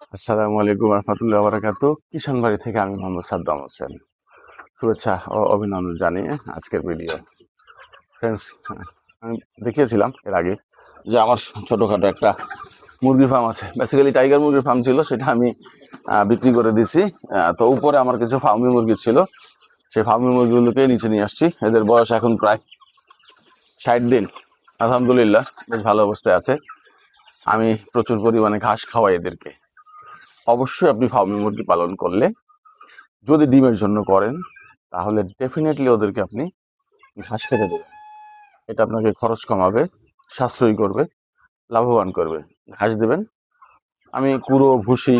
আসসালামু আলাইকুম রহমতুল্লাহ বারাকাতু। কিষানবাড়ি থেকে আমি মোহাম্মদ সাদ্দাম হোসেন। শুভেচ্ছা ও অভিনন্দন জানিয়ে আজকের ভিডিও। ফ্রেন্ডস, আমি দেখিয়েছিলাম এর আগে যে আমার ছোটোখাটো একটা মুরগি ফার্ম আছে। বেসিক্যালি টাইগার মুরগির ফার্ম ছিল, সেটা আমি বিক্রি করে দিছি। তো উপরে আমার কিছু ফার্মি মুরগি ছিল, সেই ফার্মি মুরগিগুলোকে নিচে নিয়ে আসছি। এদের বয়স এখন প্রায় 60 দিন। আলহামদুলিল্লাহ বেশ ভালো অবস্থায় আছে। আমি প্রচুর পরিমাণে ঘাস খাওয়াই এদেরকে। অবশ্যই আপনি ফার্মি মুরগি পালন করলে, যদি ডিমের জন্য করেন, তাহলে ডেফিনেটলি ওদেরকে আপনি ঘাস খেতে দেবেন। এটা আপনাকে খরচ কমাবে, সাশ্রয়ী করবে, লাভবান করবে। ঘাস দেবেন, আমি কুড়ো, ভুসি,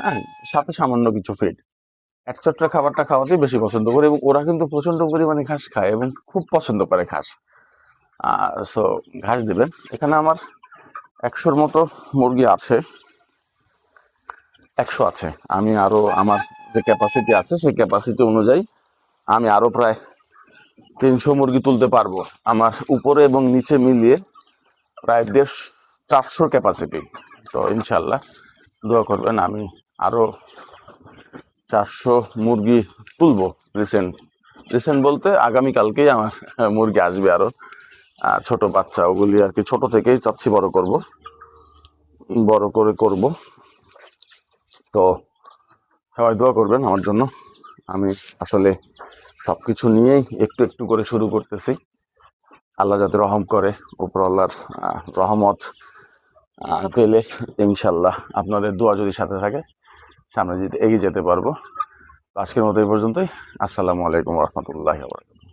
হ্যাঁ, সাথে সামান্য কিছু ফিড, এটসেট্রা খাবারটা খাওয়াতেই বেশি পছন্দ করি, এবং ওরা কিন্তু প্রচণ্ড পরিমাণে ঘাস খায় এবং খুব পছন্দ করে ঘাস। সো ঘাস দেবেন। এখানে আমার 100-র মতো মুরগি আছে। 100 আছে। আমি আরও আমার যে ক্যাপাসিটি আছে সেই ক্যাপাসিটি অনুযায়ী আমি আরও প্রায় 300 মুরগি তুলতে পারবো। আমার উপরে এবং নিচে মিলিয়ে প্রায় 150-400 ক্যাপাসিটি। তো ইনশাল্লাহ দোয়া করবেন, আমি আরও 400 মুরগি তুলবো। রিসেন্ট বলতে আগামীকালকেই আমার মুরগি আসবে আরও ছোট বাচ্চা। ওগুলি আর কি ছোট থেকেই চাচ্ছি বড় করে করব। তো সবাই দোয়া করবেন আমার জন্য। আমি আসলে সব কিছু নিয়েই একটু একটু করে শুরু করতেছি। আল্লাহ যাতে রহম করে, উপরওয়ালার রহমত পেলে ইনশাল্লাহ আপনাদের দোয়া যদি সাথে থাকে, সামনে এগিয়ে যেতে পারবো। আজকের মতো এই পর্যন্তই। আসসালামু আলাইকুম রহমতুল্লাহ।